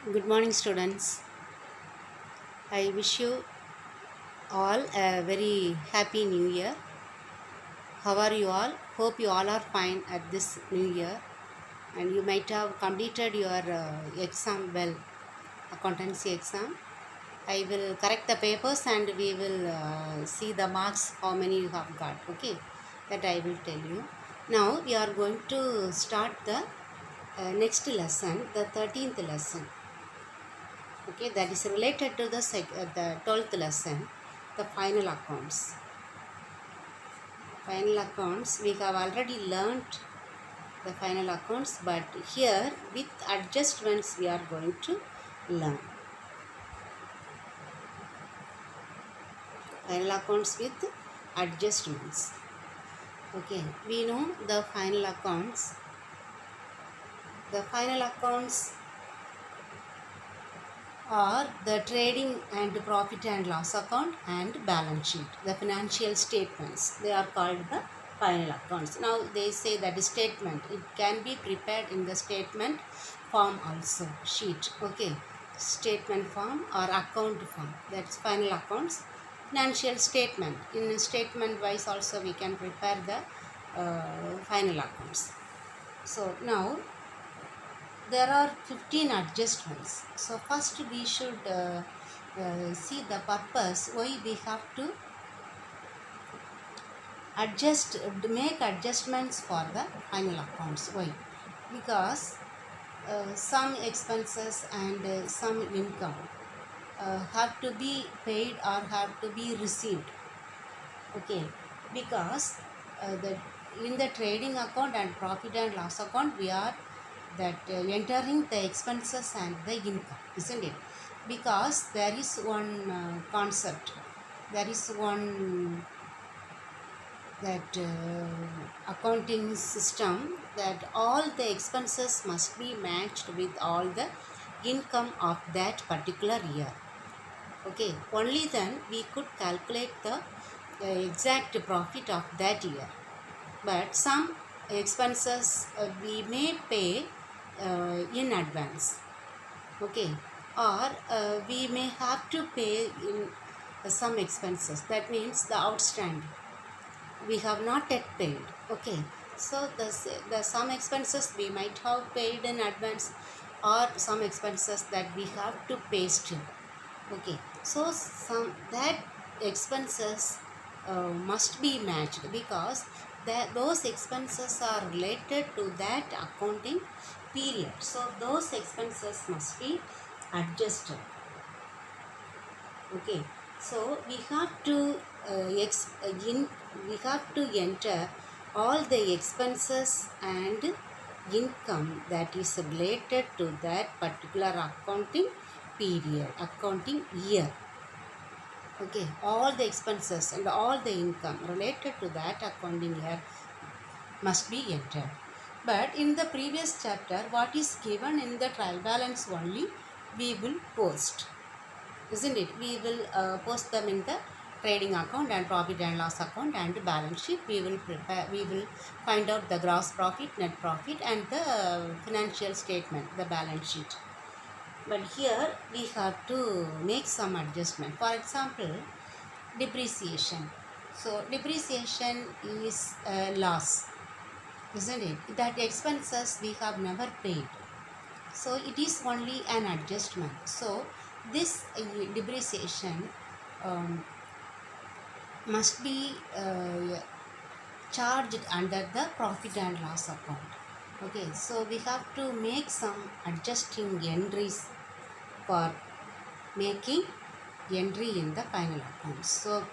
Good morning, students. I wish you all a very happy new year. How are you all? Hope you all are fine at this new year and you might have completed your exam well, accountancy exam. I will correct the papers and we will see the marks, how many you have got. Okay, that I will tell you. Now we are going to start the next lesson, the 13th lesson. Okay, that is related to the 12th lesson, the final accounts. Final accounts, we have already learnt the final accounts, but here with adjustments we are going to learn final accounts with adjustments. Okay, we know the final accounts are the trading and profit and loss account and balance sheet, the financial statements. They are called the final accounts. Now they say that the statement, it can be prepared in the statement form also, sheet. Okay, statement form or account form. That's final accounts. Financial statement, in statement wise also we can prepare the final accounts. So now there are 15 adjustments. So first we should see the purpose why we have to make adjustments for the final accounts. Why? Because some expenses and some income have to be paid or have to be received. Okay, because the in the trading account and profit and loss account we are that entering the expenses and the income, isn't it? Because there is one concept, there is one that accounting system, that all the expenses must be matched with all the income of that particular year. Okay, only then we could calculate the exact profit of that year. But some expenses we may pay in advance. Okay, or we may have to pay in some expenses, that means the outstanding we have not yet paid. Okay, so the some expenses we might have paid in advance, or some expenses that we have to pay still. Okay, so some that expenses must be matched, because those expenses are related to that accounting period. So those expenses must be adjusted. Okay, so we have to we have to enter all the expenses and income that is related to that particular accounting period, accounting year. Okay, all the expenses and all the income related to that accounting year must be entered. But in the previous chapter, what is given in the trial balance only we will post, isn't it? We will post them in the trading account and profit and loss account and balance sheet. We will find out the gross profit, net profit, and the financial statement, the balance sheet. But here we have to make some adjustment. For example, depreciation. So depreciation is a loss, isn't it? That expenses we have never paid. So it is only an adjustment. So this depreciation must be charged under the profit and loss account. Okay, so we have to make some adjusting entries for making entry in the final accounts. So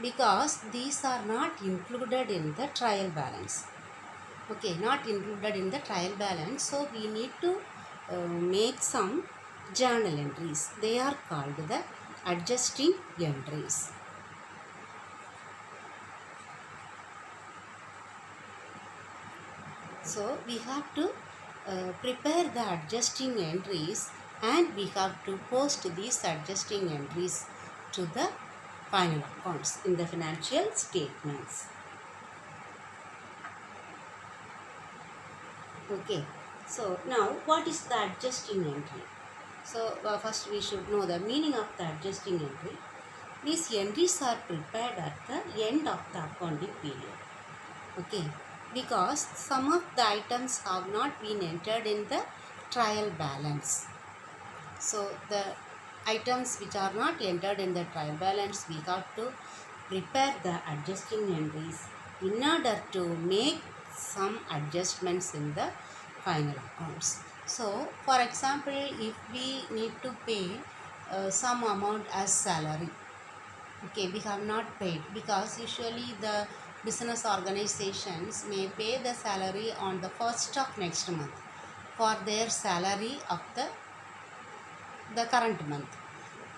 because these are not included in the trial balance. Okay, not included in the trial balance, so we need to make some journal entries. They are called the adjusting entries. So we have to prepare the adjusting entries, and we have to post these adjusting entries to the final accounts in the financial statements. Okay, So now what is the adjusting entry? So first we should know the meaning of the adjusting entry. These entries are prepared at the end of the accounting period. Okay, because some of the items have not been entered in the trial balance. So the items which are not entered in the trial balance, we have to prepare the adjusting entries in order to make some adjustments in the final accounts. So for example, if we need to pay some amount as salary, okay, we have not paid, because usually the business organizations may pay the salary on the first of next month for their salary of the current month.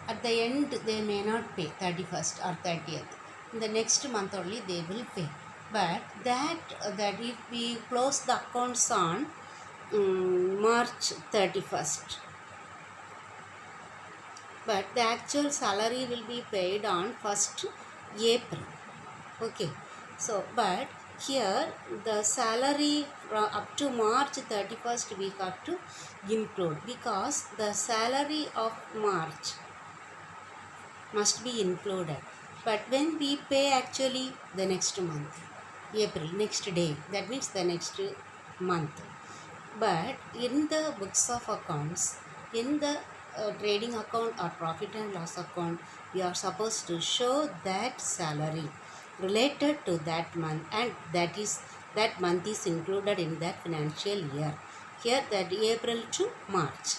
At the end they may not pay 31st or 30th. In the next month only they will pay. But that if we close the accounts on March 31st, but the actual salary will be paid on 1st April. Okay, so but here the salary up to March 31st we have to include, because the salary of March must be included. But when we pay actually the next month, April, next day, that means the next month. But in the books of accounts, in the trading account or profit and loss account, we are supposed to show that salary related to that month, and that month is included in that financial year. Here that April to March,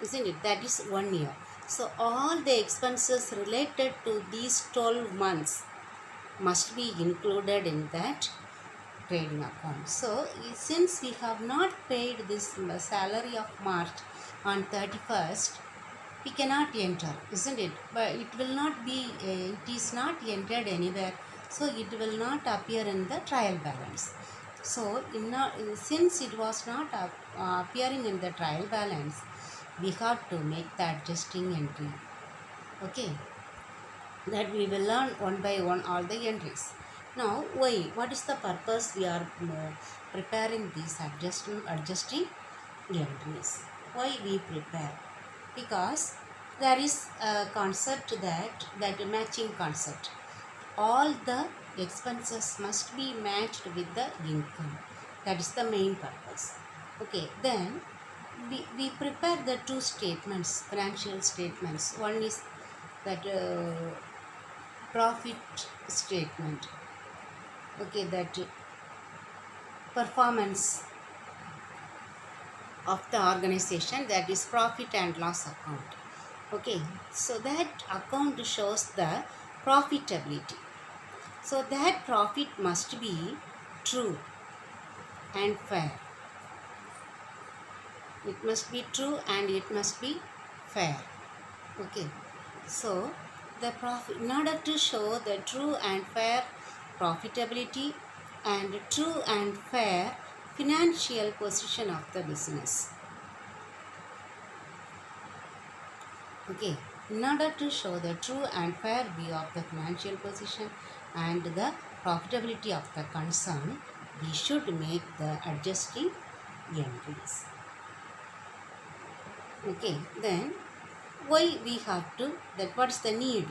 isn't it? That is 1 year. So all the expenses related to these 12 months must be included in that trading account. So since we have not paid this salary of March on 31st, we cannot enter, isn't it? But it will not be, it is not entered anywhere, so it will not appear in the trial balance. So since it was not appearing in the trial balance, we have to make the adjusting entry. Okay, that we will learn one by one all the entries. Now why? What is the purpose we are preparing these adjusting entries? Why we prepare? Because there is a concept that matching concept. All the expenses must be matched with the income. That is the main purpose. Okay, then we prepare the two statements, financial statements. One is that profit statement. Okay, that performance of the organization, that is profit and loss account. Okay, so that account shows the profitability. So that profit must be true and fair. It must be true and it must be fair. Okay, so the profit, in order to show the true and fair profitability and true and fair financial position of the business. Okay, in order to show the true and fair view of the financial position and the profitability of the concern, we should make the adjusting entries. Okay, then why we have to, that what is the need?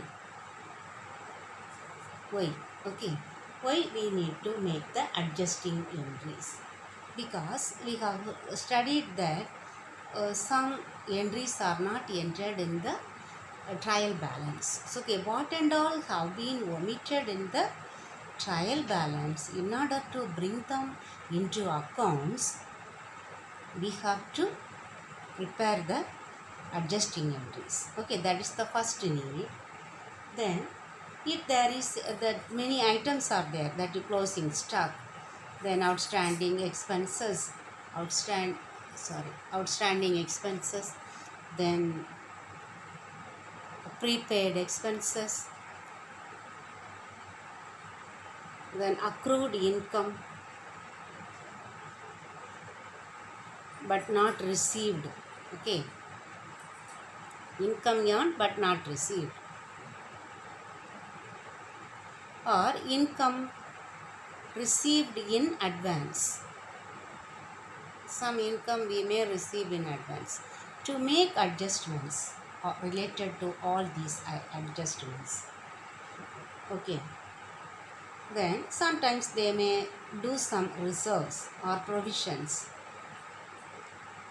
Why? Okay, why we need to make the adjusting entries? Because we have studied that some entries are not entered in the trial balance. So okay, what and all have been omitted in the trial balance, in order to bring them into accounts, we have to prepare the adjusting entries. Okay, that is the first need. Then if there is that many items are there, that is closing stock, then outstanding expenses, outstanding expenses, then prepaid expenses, then accrued income but not received. Okay, income earned but not received, or income received in advance. some income we may receive in advance. To make adjustments related to all these adjustments. Okay. Then sometimes they may do some reserves or provisions.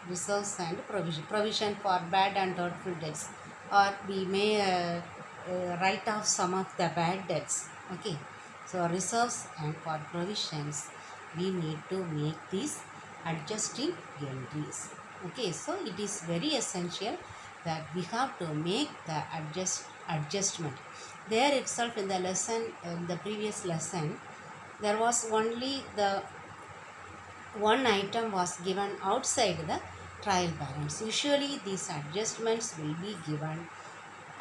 Reserves and provision for bad and doubtful debts, or we may write off some of the bad debts. Okay, so reserves and for provisions we need to make these adjusting entries. Okay, so it is very essential that we have to make the adjustment. There itself in the lesson, in the previous lesson, there was only the one item was given outside the trial balance. Usually these adjustments will be given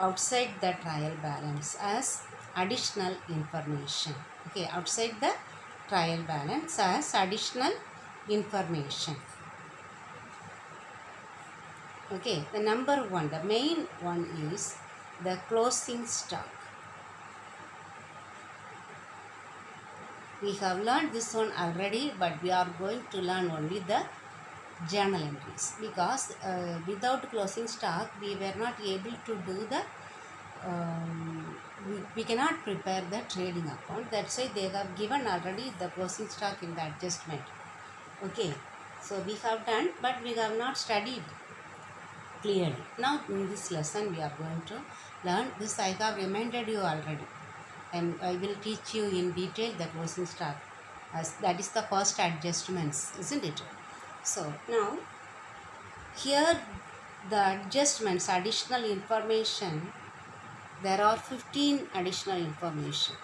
outside the trial balance as additional information. Okay, outside the trial balance as additional information. Okay, the number one, the main one is the closing stock. We have learned this one already, but we are going to learn only the journal entries, because without closing stock we were not able to do the we cannot prepare the trading account. That's why they have given already the closing stock in the adjustment. Okay, so we have done, but we have not studied clearly. Now in this lesson we are going to learn this. I have reminded you already, and I will teach you in detail the closing stock, as that is the first adjustments, isn't it? So now here the adjustments, additional information, there are 15 additional information.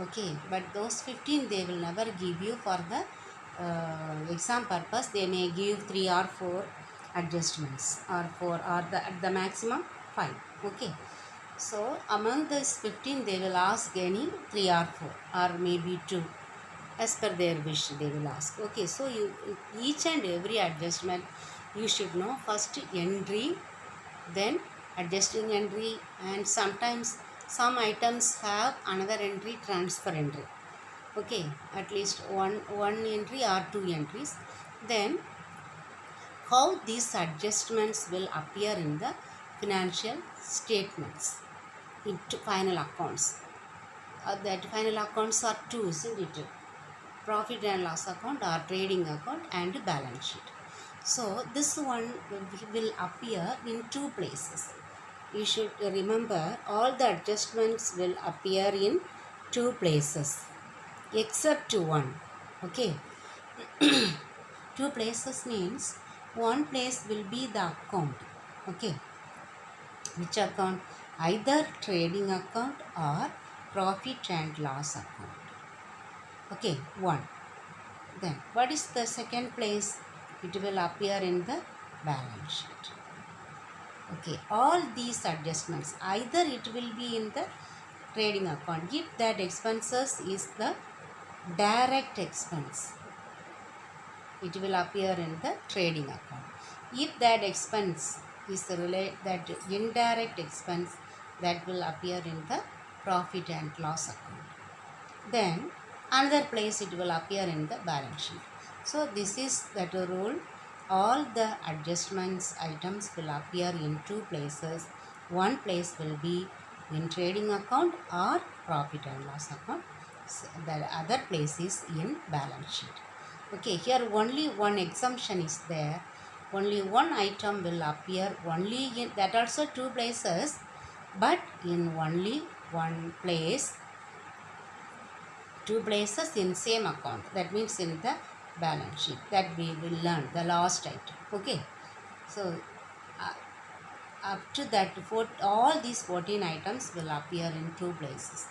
Okay, but those 15 they will never give you for the exam purpose. They may give 3 or 4 adjustments, or 4, or at the maximum 5. Okay, so among these 15 they will ask any 3 or 4 or maybe 2, as per their wish they will ask. Okay, so you each and every adjustment you should know first entry, then adjusting entry, and sometimes some items have another entry, transfer entry. Okay, at least one entry or 2 entries. Then how these adjustments will appear in the financial statements, into final accounts. That final accounts are 2, isn't it? Profit and loss account or trading account and balance sheet. So this one will appear in 2 places. You should remember all the adjustments will appear in 2 places except one. Okay. 2 places means one place will be the account. Okay. Which account? Either trading account or profit and loss account. Okay, one. Then what is the second place? It will appear in the balance sheet. Okay, all these adjustments, either it will be in the trading account if that expenses is the direct expense, it will appear in the trading account. If that expense is that indirect expense, that will appear in the profit and loss account. Then another place it will appear in the balance sheet. So this is that rule. All the adjustments items will appear in 2 places. One place will be in trading account or profit and loss account. So the other place is in balance sheet. Okay, here only one exemption is there. Only one item will appear only in that, also 2 places, but in only one place. 2 places in same account, that means in the balance sheet, that we will learn the last item. Okay, so up to that, all these 14 items will appear in 2 places.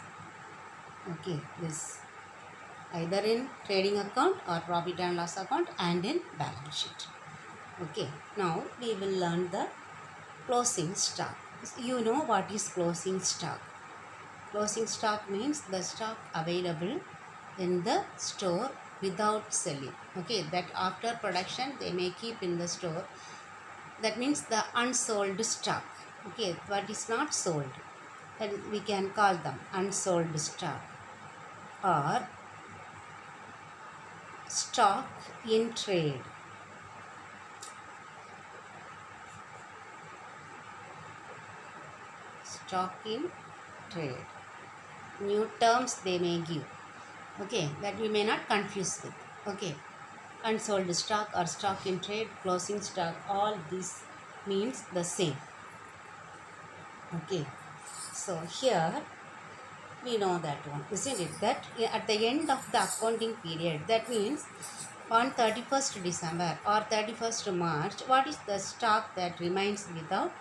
Okay, this either in trading account or profit and loss account and in balance sheet. Okay, now we will learn the closing stock. You know what is closing stock? Closing stock means the stock available in the store without selling. Okay, that after production they may keep in the store. That means the unsold stock. Okay, what is not sold, that we can call them unsold stock, or stock in trade. stock in trade. New terms they may give. Okay, that we may not confuse with. Okay, unsold stock or stock in trade, closing stock, all this means the same. Okay, so here we know that one, isn't it? That at the end of the accounting period, that means on 31st December or 31st March, what is the stock that remains without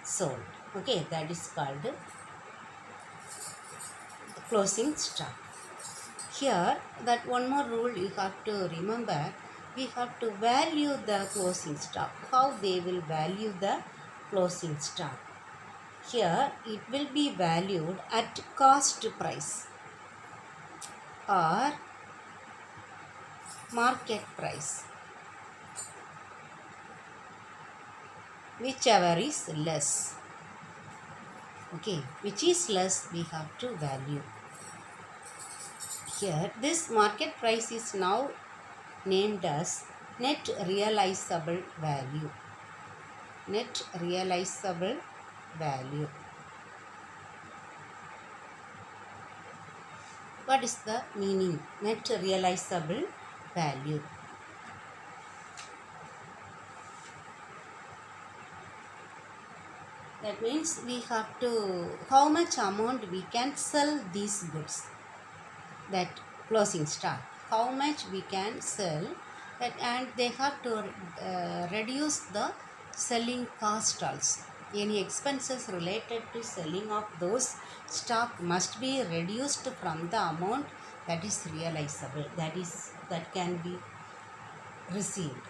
sold? Okay, that is called closing stock. Here, that one more rule you have to remember, we have to value the closing stock. How they will value the closing stock? Here, it will be valued at cost price or market price, whichever is less. Okay, which is less we have to value. Here, this market price is now named as net realizable value. Net realizable value. What is the meaning? Net realizable value. That means we have to, how much amount we can sell these goods. That closing stock. How much we can sell that, and they have to reduce the selling cost also. Any expenses related to selling of those stock must be reduced from the amount that is realizable, that can be received.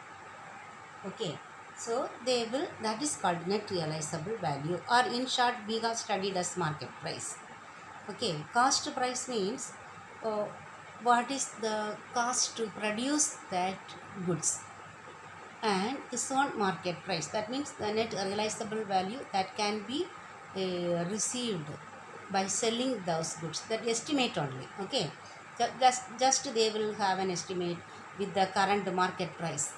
Okay, so they will, that is called net realizable value, or in short we have studied as market price. Okay, cost price means what is the cost to produce that goods, and this one market price, that means the net realizable value that can be received by selling those goods, that estimate only. Okay, just they will have an estimate with the current market price.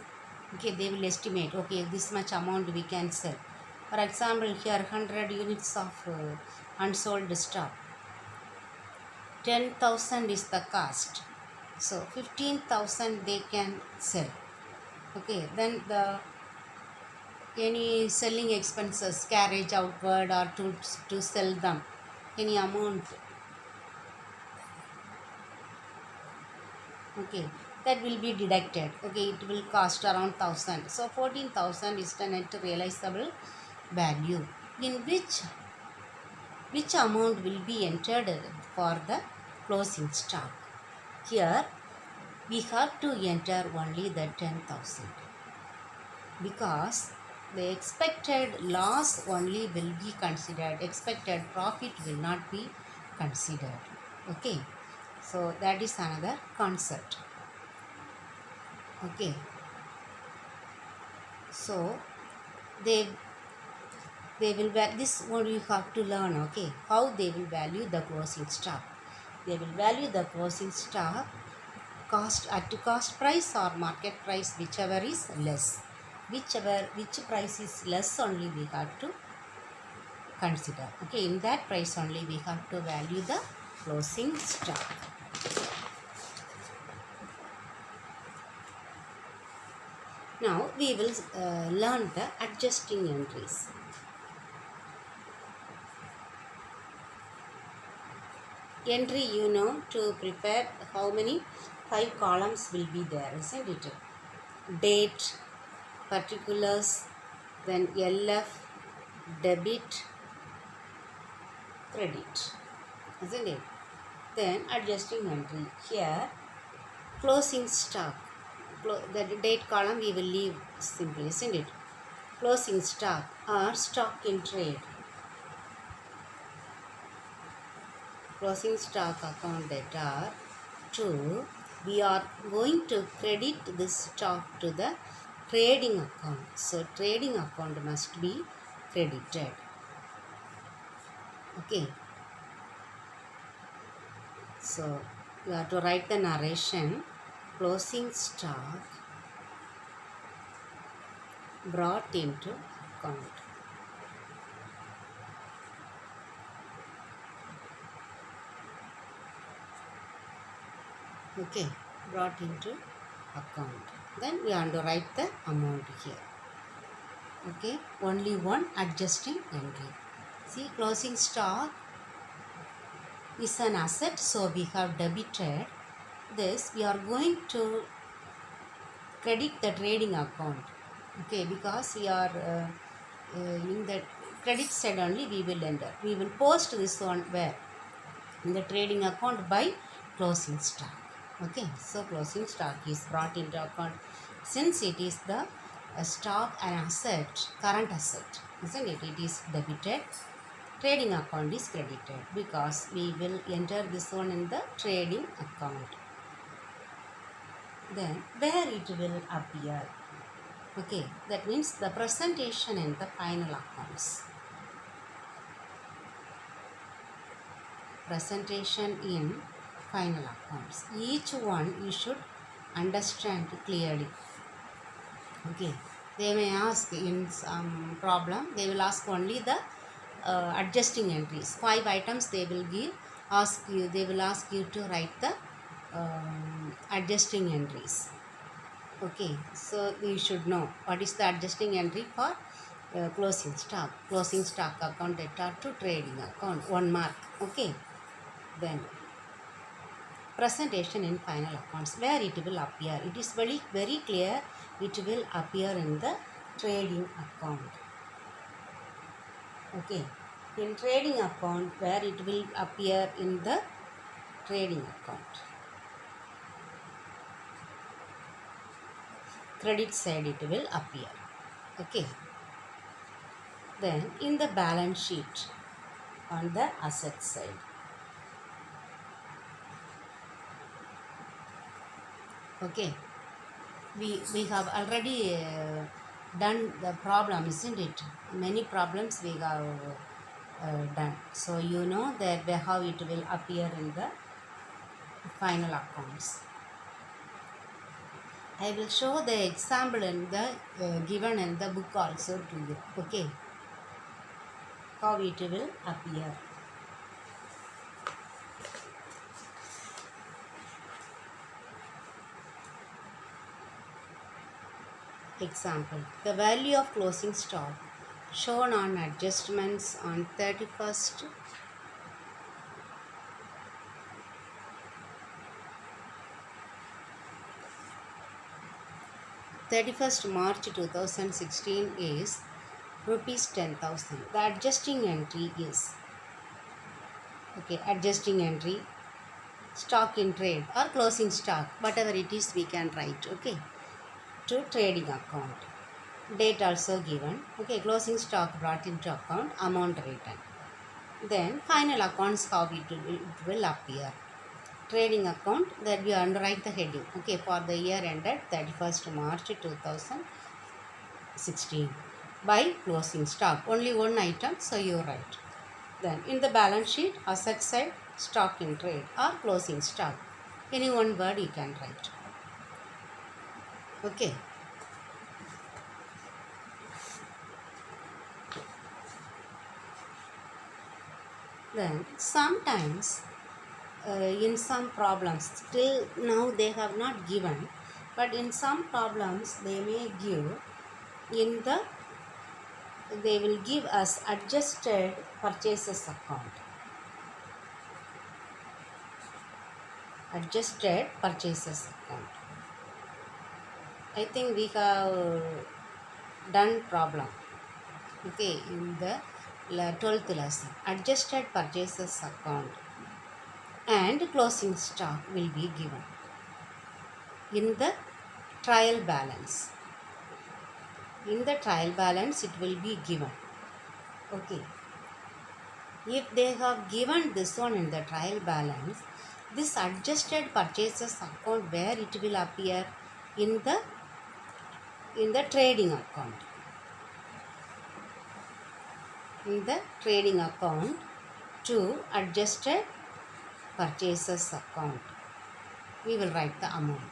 Okay, they will estimate, okay, this much amount we can sell. For example, here 100 units of unsold stock, 10,000 is the cost, so 15,000 they can sell. Okay, then the any selling expenses, carriage outward or to sell them, any amount, okay, that will be deducted. Okay, it will cost around 1,000, so 14,000 is the net realizable value, in which amount will be entered for the closing stock. Here we have to enter only the 10,000, because the expected loss only will be considered, expected profit will not be considered. Okay, so that is another concept. Okay, so they will value this one, you have to learn. Okay, how they will value the closing stock. They will value the closing stock cost at cost price or market price, whichever is less. Which price is less only we have to consider. Okay, in that price only we have to value the closing stock. Now we will learn the adjusting entries. Entry, you know, to prepare how many 5 columns will be there, isn't it? Date, particulars, then LF, debit, credit, isn't it? Then adjusting entry. Here closing stock, the date column we will leave simply, isn't it? Closing stock or stock in trade. Closing stock account data 2, we are going to credit this stock to the trading account. So trading account must be credited. Okay, so you have to write the narration. Closing stock brought into account. Okay, brought into account. Then we have to write the amount here. Okay, only one adjusting entry. See, closing stock is an asset, so we have debited this. We are going to credit the trading account. Okay, because we are in the credit side only, we will enter. We will post this one where in the trading account by closing stock. Okay, so closing stock is brought into account since it is the stock and asset, current asset, isn't it? It is debited. Trading account is credited because we will enter this one in the trading account. Then where it will appear? Okay, that means the presentation in the final accounts. Presentation in final accounts. Each one you should understand clearly. Okay, they may ask in some problem, they will ask only the adjusting entries. 5 items they will give, they will ask you to write the adjusting entries. Okay, so you should know what is the adjusting entry for closing stock account data to trading account, 1 mark. Okay, then presentation in final accounts, where it will appear, it is very clear, it will appear in the trading account. Okay, in trading account, where it will appear in the trading account, credit side it will appear. Okay, then in the balance sheet on the asset side. Okay, we have already done the problem, isn't it? Many problems we have done, so you know that how it will appear in the final accounts. I will show the example in the given in the book also to you. Okay, how it will appear. Example, the value of closing stock shown on adjustments on 31st March 2016 is rupees 10,000. The adjusting entry is, okay, adjusting entry, stock in trade or closing stock, whatever it is we can write. Okay, to trading account. Date also given. Okay, closing stock brought into account, amount written. Then final accounts, how it will appear. Trading account, that we underwrite the heading. Okay, for the year ended 31st March 2016 by closing stock. Only one item, so you write. Then in the balance sheet, asset side, stock in trade or closing stock. Any one word you can write. Okay. Then sometimes in some problems, still now they have not given, but in some problems they may give in the, they will give us adjusted purchases account. Adjusted purchases account. I think we have done problem. Okay, in the 12th lesson, adjusted purchases account and closing stock will be given in the trial balance. In the trial balance it will be given. Okay, if they have given this one in the trial balance, this adjusted purchases account, where it will appear in the trading account. In the trading account to adjusted purchases account, we will write the amount.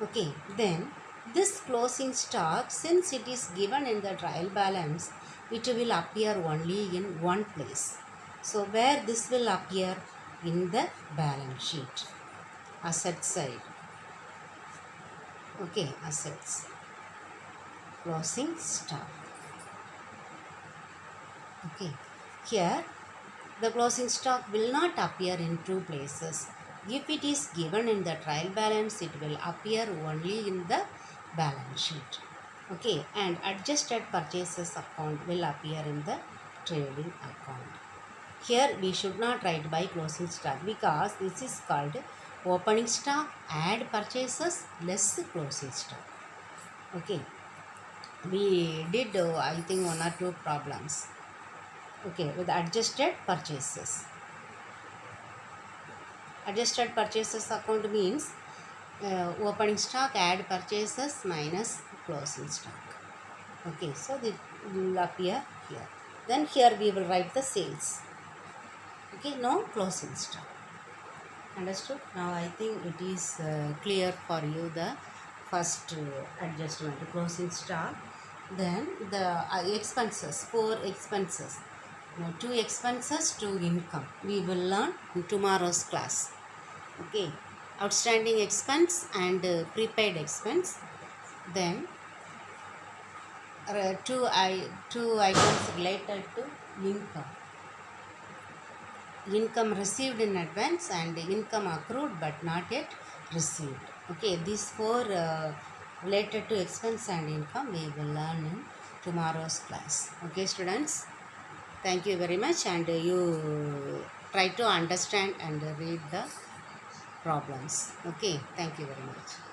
Okay, then this closing stock, since it is given in the trial balance, it will appear only in one place. So where this will appear? In the balance sheet. asset side. Okay, assets. Closing stock. Okay, here the closing stock will not appear in two places. If it is given in the trial balance, it will appear only in the balance sheet. Okay, and adjusted purchases account will appear in the trading account. Here we should not write by closing stock because this is called opening stock, add purchases, less closing stock. Okay, we did I think one or two problems. Okay, with adjusted purchases. Adjusted purchases account means opening stock, add purchases minus closing stock. Okay, so it will appear here. Then here we will write the sales. Okay, no closing stock. Understood? Now I think it is clear for you the first adjustment, closing stock. Then the expenses, 4 expenses. Now 2 expenses, 2 income. We will learn in tomorrow's class. Okay, outstanding expense and prepaid expense. Then two items related to income. Income received in advance and income accrued but not yet received. Okay, these 4 related to expense and income we will learn in tomorrow's class. Okay, students, thank you very much, and you try to understand and read the problems. Okay, thank you very much.